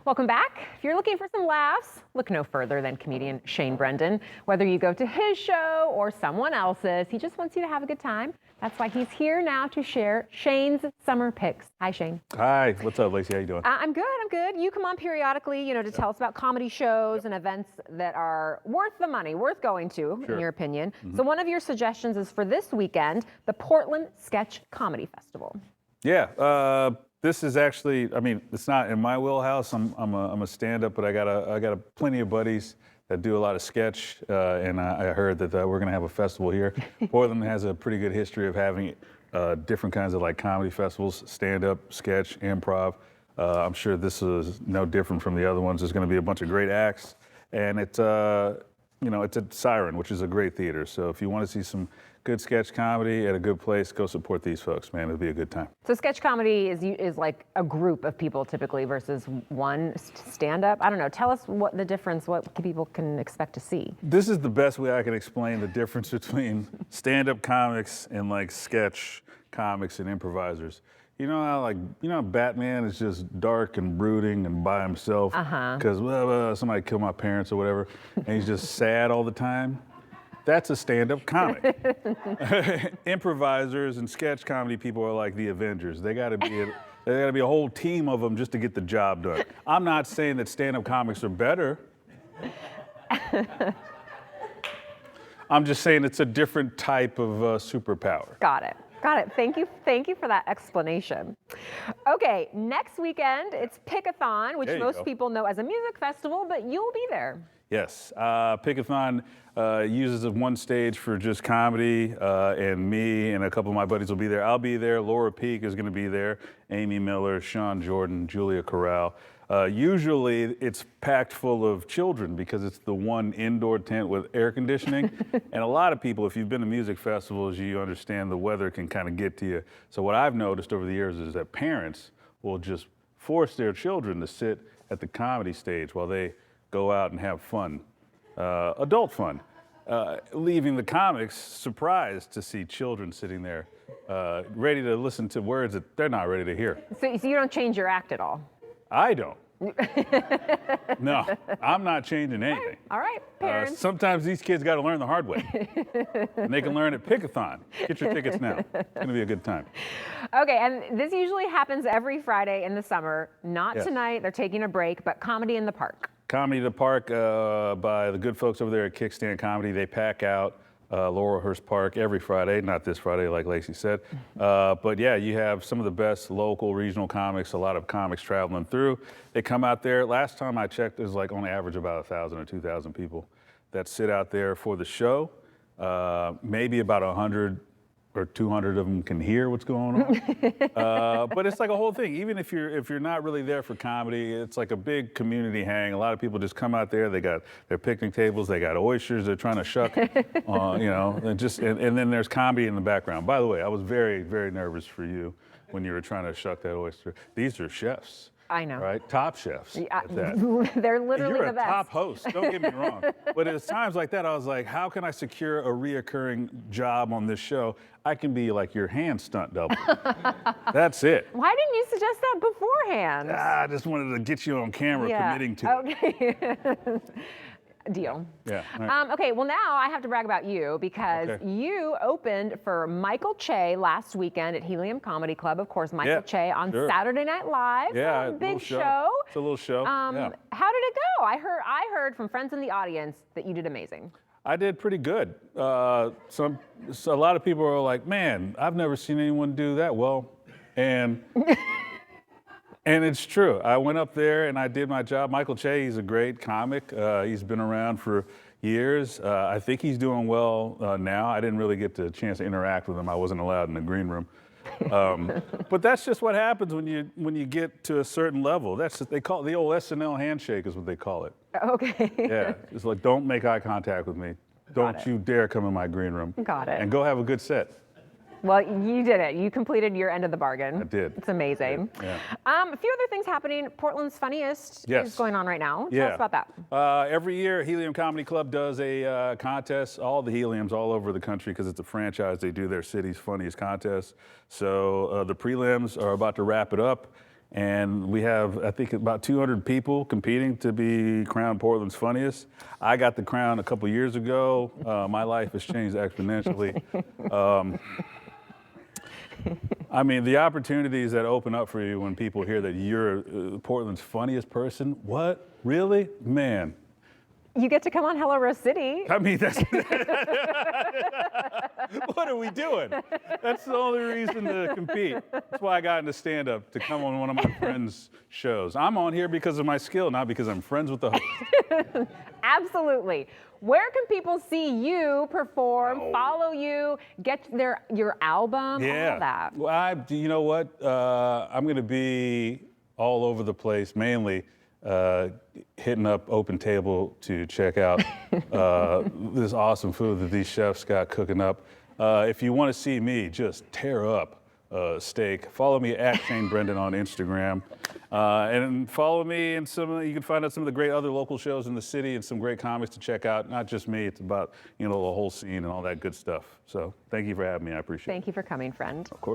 Welcome back. If you're looking for some laughs, look no further than comedian Shain Brenden. Whether you go to his show or someone else's, he just wants you to have a good time. That's why he's here now to share Shain's summer picks. Hi, Shain. Hi, what's up, Lacey? How you doing? I'm good. You come on periodically, to tell us about comedy shows and events that are worth the money, worth going to, in your opinion. So one of your suggestions is for this weekend, the Portland Sketch Comedy Festival. Yeah, this is actually, it's not in my wheelhouse. I'm a stand-up, but I got plenty of buddies that do a lot of sketch, and I heard that we're gonna have a festival here. Portland has a pretty good history of having different kinds of like comedy festivals, stand-up, sketch, improv. I'm sure this is no different from the other ones. There's gonna be a bunch of great acts, and it's it's at Siren, which is a great theater. So if you want to see some good sketch comedy at a good place, go support these folks, man. It'll be a good time. So sketch comedy is like a group of people typically versus one stand-up. I don't know. Tell us what the difference, what people can expect to see. This is the best way I can explain the difference between stand-up comics and like sketch comics and improvisers. You know how Batman is just dark and brooding and by himself because somebody killed my parents or whatever, and he's just sad all the time? That's a stand-up comic. Improvisers and sketch comedy people are like the Avengers. They gotta be a whole team of them just to get the job done. I'm not saying that stand-up comics are better. I'm just saying it's a different type of superpower. Got it. Thank you for that explanation. Okay, next weekend, it's Pickathon, which most people know as a music festival, but you'll be there. Yes, Pickathon uses one stage for just comedy, and me and a couple of my buddies will be there. I'll be there. Laura Peak is going to be there. Amy Miller, Sean Jordan, Julia Corral. Usually it's packed full of children because it's the one indoor tent with air conditioning. And a lot of people, if you've been to music festivals, you understand the weather can kind of get to you. So what I've noticed over the years is that parents will just force their children to sit at the comedy stage while they go out and have fun, adult fun, leaving the comics surprised to see children sitting there ready to listen to words that they're not ready to hear. So you don't change your act at all? I don't. No, I'm not changing anything. All right, parents. Sometimes these kids got to learn the hard way. And they can learn at Pickathon. Get your tickets now. It's going to be a good time. Okay, and this usually happens every Friday in the summer. Not tonight, they're taking a break, but Comedy in the Park. Comedy in the Park by the good folks over there at Kickstand Comedy. They pack out Laurelhurst Park every Friday, not this Friday like Lacey said. But yeah, you have some of the best local regional comics, a lot of comics traveling through. They come out there. Last time I checked, there's like on average about 1,000 or 2,000 people that sit out there for the show. Maybe about 100 or 200 of them can hear what's going on. But it's like a whole thing. Even if you're not really there for comedy, it's like a big community hang. A lot of people just come out there. They got their picnic tables. They got oysters. They're trying to shuck, and then there's comedy in the background. By the way, I was very, very nervous for you when you were trying to shuck that oyster. These are chefs. I know. Right? Top chefs. Yeah, they're literally You're the best. You're a top host, don't get me wrong. But at times like that, I was like, how can I secure a reoccurring job on this show? I can be like your hand stunt double. That's it. Why didn't you suggest that beforehand? I just wanted to get you on camera committing to it. Okay. Deal. Yeah. Right. Okay, well now I have to brag about you because you opened for Michael Che last weekend at Helium Comedy Club. Of course, Michael Che on Saturday Night Live. Yeah, big show. It's a little show. How did it go? I heard from friends in the audience that you did amazing. I did pretty good. So a lot of people are like, man, I've never seen anyone do that well. And and it's true. I went up there and I did my job. Michael Che, he's a great comic. He's been around for years. I think he's doing well now. I didn't really get the chance to interact with him. I wasn't allowed in the green room. But that's just what happens when you get to a certain level. They call it the old SNL handshake is what they call it. Okay. Yeah, it's like, don't make eye contact with me. Don't you dare come in my green room. Got it. And go have a good set. Well, you did it. You completed your end of the bargain. I did. It's amazing. Yeah. A few other things happening. Portland's Funniest is going on right now. Tell us about that. Every year, Helium Comedy Club does a contest. All the Heliums all over the country, because it's a franchise, they do their city's funniest contest. So the prelims are about to wrap it up. And we have, I think, about 200 people competing to be crowned Portland's funniest. I got the crown a couple years ago. My life has changed exponentially. I mean, the opportunities that open up for you when people hear that you're Portland's funniest person. What? Really? Man. You get to come on Hello Rose City. I mean, that's what are we doing? That's the only reason to compete. That's why I got into stand-up, to come on one of my friends' shows. I'm on here because of my skill, not because I'm friends with the host. Absolutely. Where can people see you perform, follow you, get your album, all of that? Well, you know what? I'm going to be all over the place, mainly hitting up Open Table to check out this awesome food that these chefs got cooking up. If you want to see me just tear up steak, follow me at Shain Brenden on Instagram. And follow me in you can find out some of the great other local shows in the city and some great comics to check out. Not just me, it's about, the whole scene and all that good stuff. So thank you for having me, I appreciate it. Thank you for coming, friend. Of course.